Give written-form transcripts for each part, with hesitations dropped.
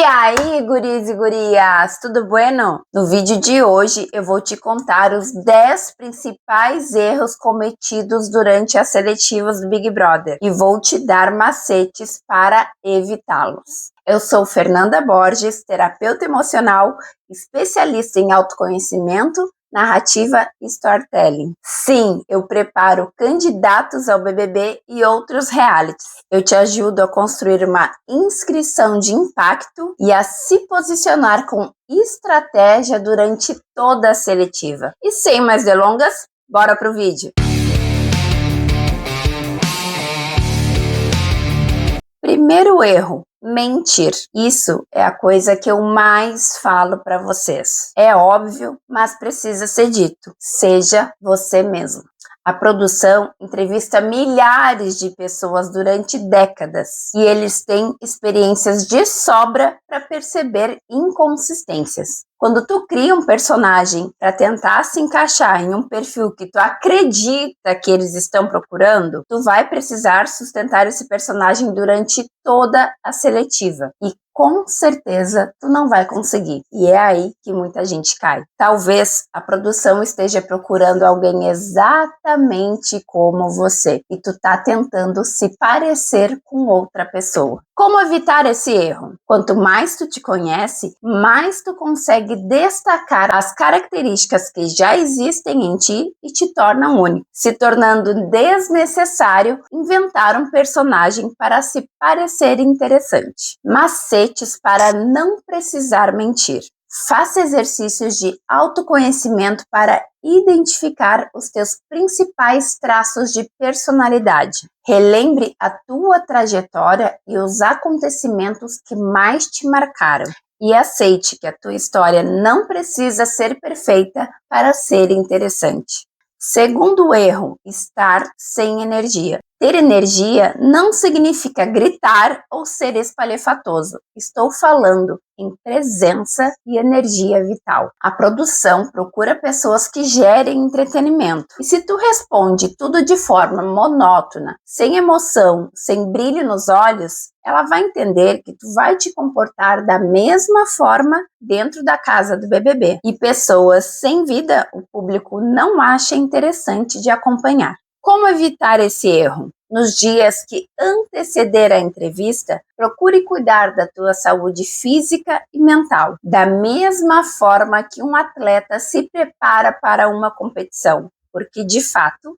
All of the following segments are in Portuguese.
aí, guris e gurias, tudo bueno? No vídeo de hoje eu vou te contar os 10 principais erros cometidos durante as seletivas do Big Brother e vou te dar macetes para evitá-los. Eu sou Fernanda Borges, terapeuta emocional, especialista em autoconhecimento, narrativa e storytelling. Sim, eu preparo candidatos ao BBB e outros realities. Eu te ajudo a construir uma inscrição de impacto e a se posicionar com estratégia durante toda a seletiva. E sem mais delongas, bora pro vídeo! Primeiro erro, mentir. Isso é a coisa que eu mais falo para vocês. É óbvio, mas precisa ser dito. Seja você mesmo. A produção entrevista milhares de pessoas durante décadas e eles têm experiências de sobra para perceber inconsistências. Quando tu cria um personagem para tentar se encaixar em um perfil que tu acredita que eles estão procurando, tu vai precisar sustentar esse personagem durante toda a seletiva. E com certeza tu não vai conseguir. E é aí que muita gente cai. Talvez a produção esteja procurando alguém exatamente como você e tu tá tentando se parecer com outra pessoa. Como evitar esse erro? Quanto mais tu te conhece, mais tu consegue destacar as características que já existem em ti e te tornam único, se tornando desnecessário inventar um personagem para se parecer interessante. Macetes para não precisar mentir. Faça exercícios de autoconhecimento para identificar os teus principais traços de personalidade. Relembre a tua trajetória e os acontecimentos que mais te marcaram. E aceite que a tua história não precisa ser perfeita para ser interessante. Segundo erro, estar sem energia. Ter energia não significa gritar ou ser espalhafatoso. Estou falando em presença e energia vital. A produção procura pessoas que gerem entretenimento. E se tu responde tudo de forma monótona, sem emoção, sem brilho nos olhos, ela vai entender que tu vai te comportar da mesma forma dentro da casa do BBB. E pessoas sem vida, o público não acha interessante de acompanhar. Como evitar esse erro? Nos dias que anteceder a entrevista, procure cuidar da tua saúde física e mental, da mesma forma que um atleta se prepara para uma competição, porque de fato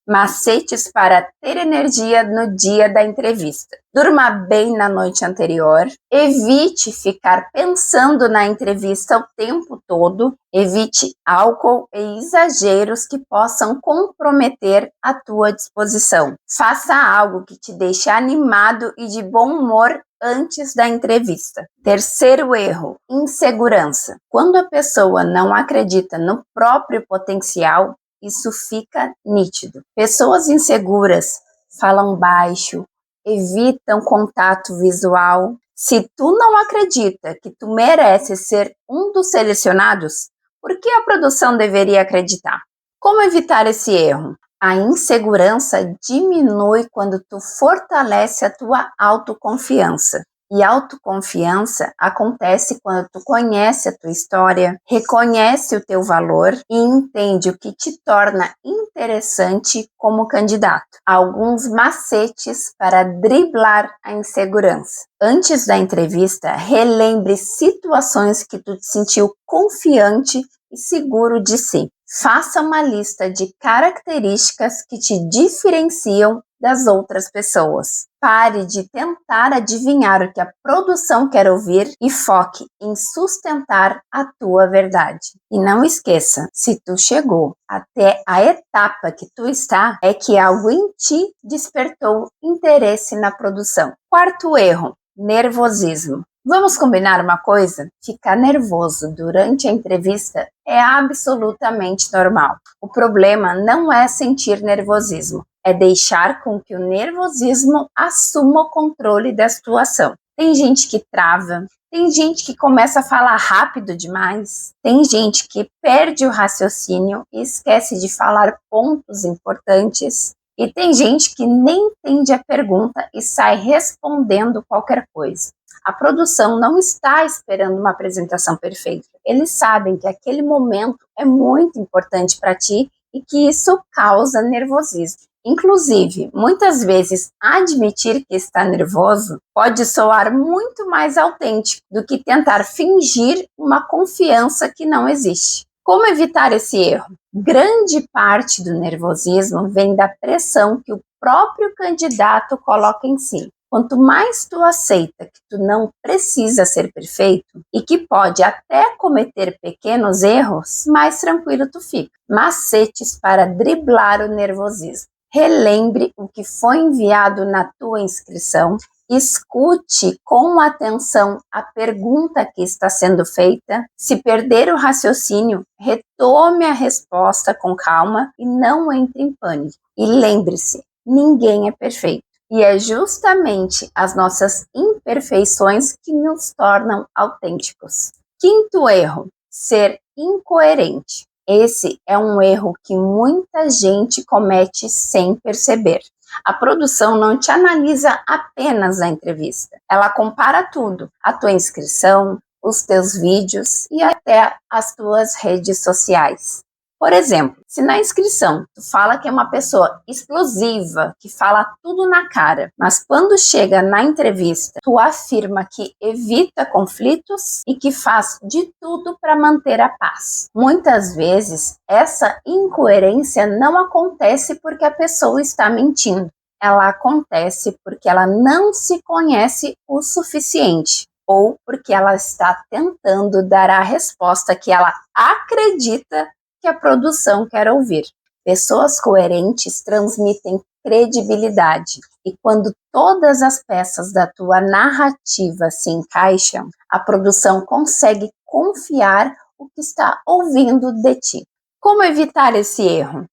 macetes para ter energia no dia da entrevista. Durma bem na noite anterior, evite ficar pensando na entrevista o tempo todo, evite álcool e exageros que possam comprometer a tua disposição. Faça algo que te deixe animado e de bom humor antes da entrevista. Terceiro erro, insegurança. Quando a pessoa não acredita no próprio potencial, isso fica nítido. Pessoas inseguras falam baixo, evitam contato visual. Se tu não acredita que tu mereces ser um dos selecionados, por que a produção deveria acreditar? Como evitar esse erro? A insegurança diminui quando tu fortalece a tua autoconfiança. E autoconfiança acontece quando tu conhece a tua história, reconhece o teu valor e entende o que te torna interessante como candidato. Alguns macetes para driblar a insegurança. Antes da entrevista, relembre situações que tu te sentiu confiante e seguro de si. Faça uma lista de características que te diferenciam das outras pessoas. Pare de tentar adivinhar o que a produção quer ouvir e foque em sustentar a tua verdade. E não esqueça, se tu chegou até a etapa que tu está, é que algo em ti despertou interesse na produção. Quarto erro, nervosismo. Vamos combinar uma coisa? Ficar nervoso durante a entrevista é absolutamente normal. O problema não é sentir nervosismo, é deixar com que o nervosismo assuma o controle da situação. Tem gente que trava, tem gente que começa a falar rápido demais, tem gente que perde o raciocínio e esquece de falar pontos importantes, e tem gente que nem entende a pergunta e sai respondendo qualquer coisa. A produção não está esperando uma apresentação perfeita. Eles sabem que aquele momento é muito importante para ti e que isso causa nervosismo. Inclusive, muitas vezes, admitir que está nervoso pode soar muito mais autêntico do que tentar fingir uma confiança que não existe. Como evitar esse erro? Grande parte do nervosismo vem da pressão que o próprio candidato coloca em si. Quanto mais tu aceita que tu não precisa ser perfeito e que pode até cometer pequenos erros, mais tranquilo tu fica. Macetes para driblar o nervosismo. Relembre o que foi enviado na tua inscrição. Escute com atenção a pergunta que está sendo feita. Se perder o raciocínio, retome a resposta com calma e não entre em pânico. E lembre-se, ninguém é perfeito. E é justamente as nossas imperfeições que nos tornam autênticos. Quinto erro, ser incoerente. Esse é um erro que muita gente comete sem perceber. A produção não te analisa apenas a entrevista. Ela compara tudo, a tua inscrição, os teus vídeos e até as tuas redes sociais. Por exemplo, se na inscrição tu fala que é uma pessoa explosiva, que fala tudo na cara, mas quando chega na entrevista, tu afirma que evita conflitos e que faz de tudo para manter a paz. Muitas vezes, essa incoerência não acontece porque a pessoa está mentindo. Ela acontece porque ela não se conhece o suficiente ou porque ela está tentando dar a resposta que ela acredita que a produção quer ouvir. Pessoas coerentes transmitem credibilidade e quando todas as peças da tua narrativa se encaixam, a produção consegue confiar o que está ouvindo de ti. Como evitar esse erro?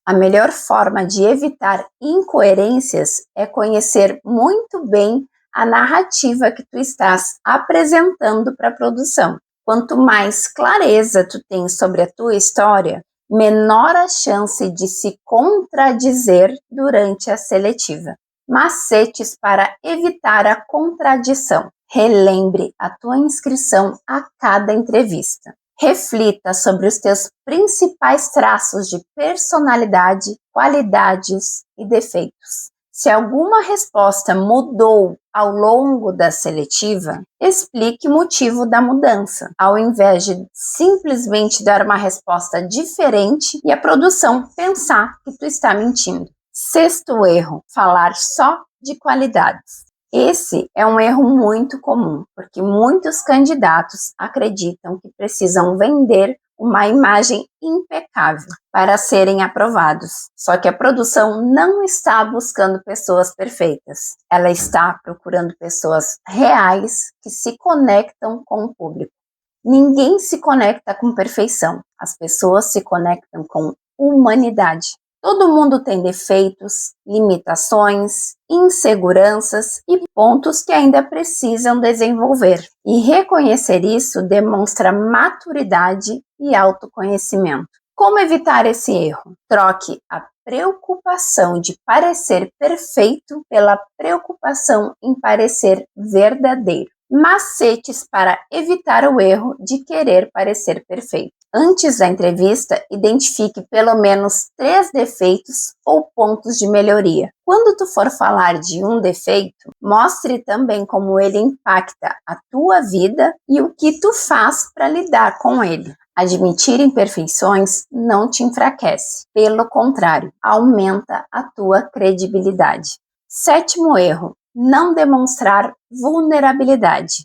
A melhor forma de evitar incoerências é conhecer muito bem a narrativa que tu estás apresentando para a produção. Quanto mais clareza tu tens sobre a tua história, menor a chance de se contradizer durante a seletiva. Macetes para evitar a contradição. Relembre a tua inscrição a cada entrevista. Reflita sobre os teus principais traços de personalidade, qualidades e defeitos. Se alguma resposta mudou ao longo da seletiva, explique o motivo da mudança, ao invés de simplesmente dar uma resposta diferente e a produção pensar que tu está mentindo. Sexto erro, falar só de qualidades. Esse é um erro muito comum, porque muitos candidatos acreditam que precisam vender uma imagem impecável para serem aprovados. Só que a produção não está buscando pessoas perfeitas. Ela está procurando pessoas reais que se conectam com o público. Ninguém se conecta com perfeição. As pessoas se conectam com humanidade. Todo mundo tem defeitos, limitações, inseguranças e pontos que ainda precisam desenvolver. E reconhecer isso demonstra maturidade e autoconhecimento. Como evitar esse erro? Troque a preocupação de parecer perfeito pela preocupação em parecer verdadeiro. Macetes para evitar o erro de querer parecer perfeito. Antes da entrevista, identifique pelo menos 3 defeitos ou pontos de melhoria. Quando tu for falar de um defeito, mostre também como ele impacta a tua vida e o que tu faz para lidar com ele. Admitir imperfeições não te enfraquece, pelo contrário, aumenta a tua credibilidade. Sétimo erro, não demonstrar vulnerabilidade.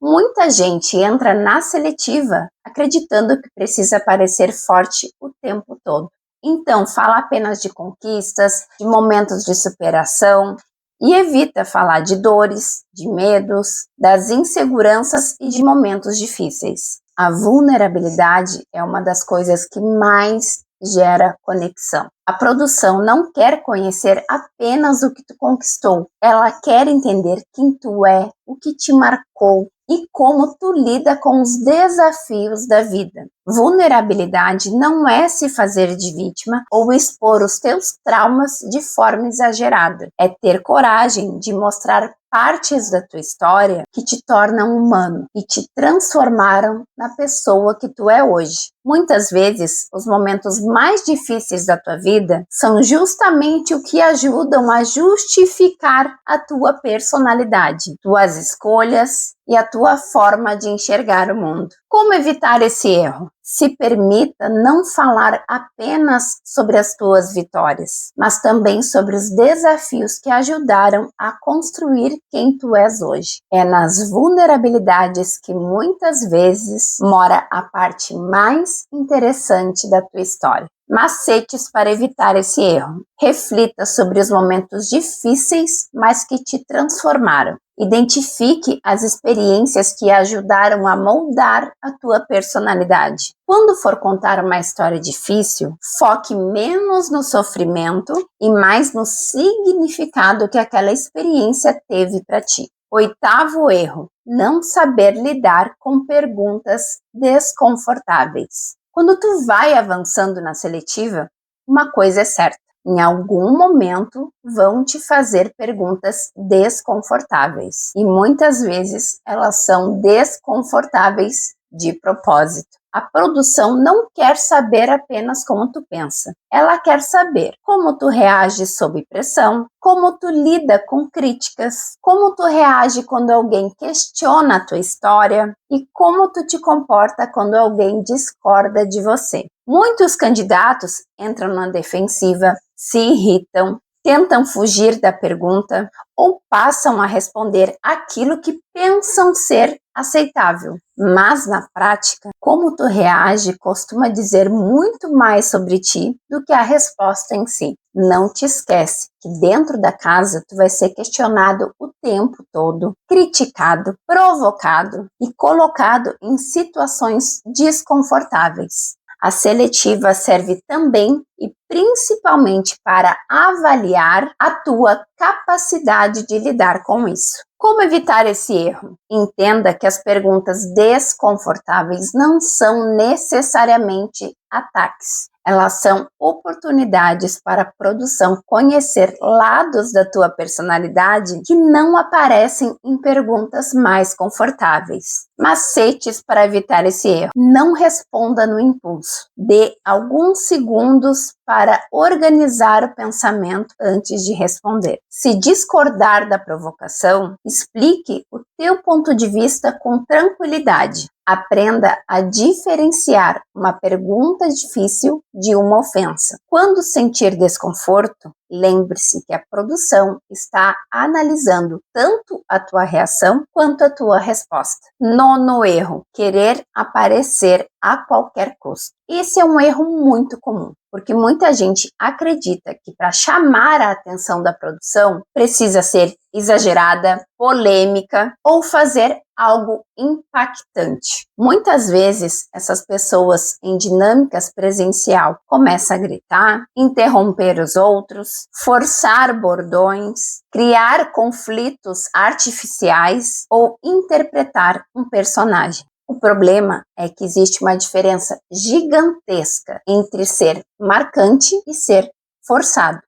Muita gente entra na seletiva acreditando que precisa parecer forte o tempo todo. Então, fala apenas de conquistas, de momentos de superação e evita falar de dores, de medos, das inseguranças e de momentos difíceis. A vulnerabilidade é uma das coisas que mais gera conexão. A produção não quer conhecer apenas o que tu conquistou, ela quer entender quem tu é o que te marcou e como tu lida com os desafios da vida. Vulnerabilidade não é se fazer de vítima ou expor os teus traumas de forma exagerada. É ter coragem de mostrar partes da tua história que te tornam humano e te transformaram na pessoa que tu é hoje. Muitas vezes, os momentos mais difíceis da tua vida são justamente o que ajudam a justificar a tua personalidade, tuas escolhas e a tua forma de enxergar o mundo. Como evitar esse erro? Se permita não falar apenas sobre as tuas vitórias, mas também sobre os desafios que ajudaram a construir quem tu és hoje. É nas vulnerabilidades que muitas vezes mora a parte mais interessante da tua história. Macetes para evitar esse erro. Reflita sobre os momentos difíceis, mas que te transformaram. Identifique as experiências que ajudaram a moldar a tua personalidade. Quando for contar uma história difícil, foque menos no sofrimento e mais no significado que aquela experiência teve para ti. 8º erro: não saber lidar com perguntas desconfortáveis. Quando tu vai avançando na seletiva, uma coisa é certa: em algum momento vão te fazer perguntas desconfortáveis. E muitas vezes elas são desconfortáveis de propósito. A produção não quer saber apenas como tu pensa. Ela quer saber como tu reage sob pressão, como tu lida com críticas, como tu reage quando alguém questiona a tua história e como tu te comporta quando alguém discorda de você. Muitos candidatos entram na defensiva, se irritam, tentam fugir da pergunta ou passam a responder aquilo que pensam ser aceitável. Mas na prática, como tu reage costuma dizer muito mais sobre ti do que a resposta em si. Não te esquece que dentro da casa tu vai ser questionado o tempo todo, criticado, provocado e colocado em situações desconfortáveis. A seletiva serve também e principalmente para avaliar a tua capacidade de lidar com isso. Como evitar esse erro? Entenda que as perguntas desconfortáveis não são necessariamente ataques. Elas são oportunidades para a produção conhecer lados da tua personalidade que não aparecem em perguntas mais confortáveis. Macetes para evitar esse erro. Não responda no impulso. Dê alguns segundos para organizar o pensamento antes de responder. Se discordar da provocação, explique o teu ponto de vista com tranquilidade. Aprenda a diferenciar uma pergunta difícil de uma ofensa. Quando sentir desconforto, lembre-se que a produção está analisando tanto a tua reação quanto a tua resposta. 9º erro: querer aparecer a qualquer custo. Esse é um erro muito comum, porque muita gente acredita que para chamar a atenção da produção precisa ser exagerada, polêmica ou fazer algo impactante. Muitas vezes essas pessoas em dinâmicas presencial começam a gritar, interromper os outros, forçar bordões, criar conflitos artificiais ou interpretar um personagem. O problema é que existe uma diferença gigantesca entre ser marcante e ser forçado.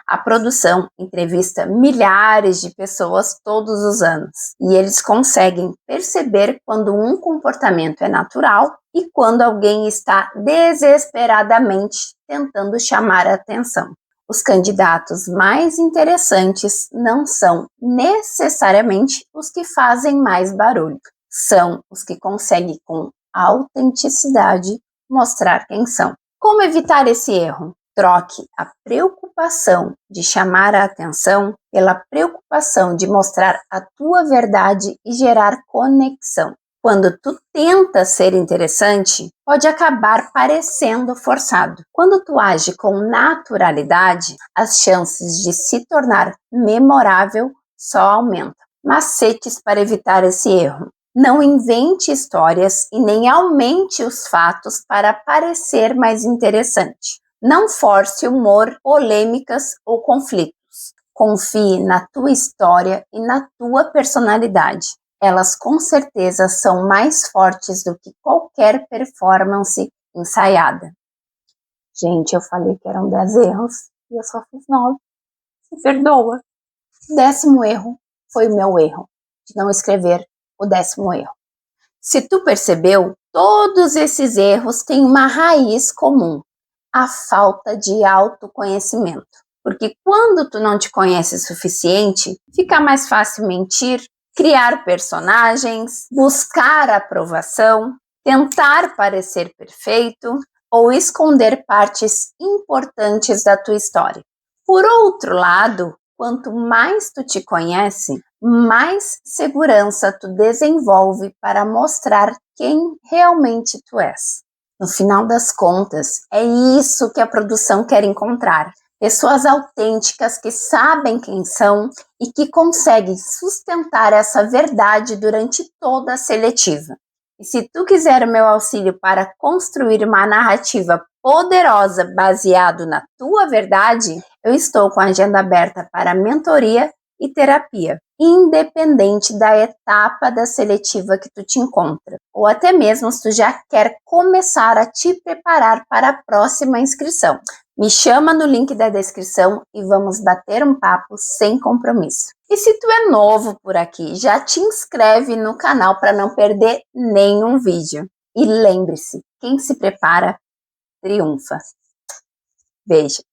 A produção entrevista milhares de pessoas todos os anos e eles conseguem perceber quando um comportamento é natural e quando alguém está desesperadamente tentando chamar a atenção. Os candidatos mais interessantes não são necessariamente os que fazem mais barulho, são os que conseguem com autenticidade mostrar quem são. Como evitar esse erro? Troque a preocupação de chamar a atenção pela preocupação de mostrar a tua verdade e gerar conexão. Quando tu tenta ser interessante, pode acabar parecendo forçado. Quando tu age com naturalidade, as chances de se tornar memorável só aumentam. Macetes para evitar esse erro. Não invente histórias e nem aumente os fatos para parecer mais interessante. Não force humor, polêmicas ou conflitos. Confie na tua história e na tua personalidade. Elas com certeza são mais fortes do que qualquer performance ensaiada. Gente, eu falei que eram 10 erros e eu só fiz 9. Me perdoa. O 10º erro foi o meu erro, de não escrever o 10º erro. Se tu percebeu, todos esses erros têm uma raiz comum: a falta de autoconhecimento. Porque quando tu não te conhece o suficiente, fica mais fácil mentir, criar personagens, buscar aprovação, tentar parecer perfeito ou esconder partes importantes da tua história. Por outro lado, quanto mais tu te conhece, mais segurança tu desenvolve para mostrar quem realmente tu és. No final das contas, é isso que a produção quer encontrar. Pessoas autênticas que sabem quem são e que conseguem sustentar essa verdade durante toda a seletiva. E se tu quiser o meu auxílio para construir uma narrativa poderosa baseado na tua verdade, eu estou com a agenda aberta para mentoria e terapia, independente da etapa da seletiva que tu te encontra, ou até mesmo se tu já quer começar a te preparar para a próxima inscrição. Me chama no link da descrição e vamos bater um papo sem compromisso. E se tu é novo por aqui, já te inscreve no canal para não perder nenhum vídeo. E lembre-se, quem se prepara, triunfa. Beijo!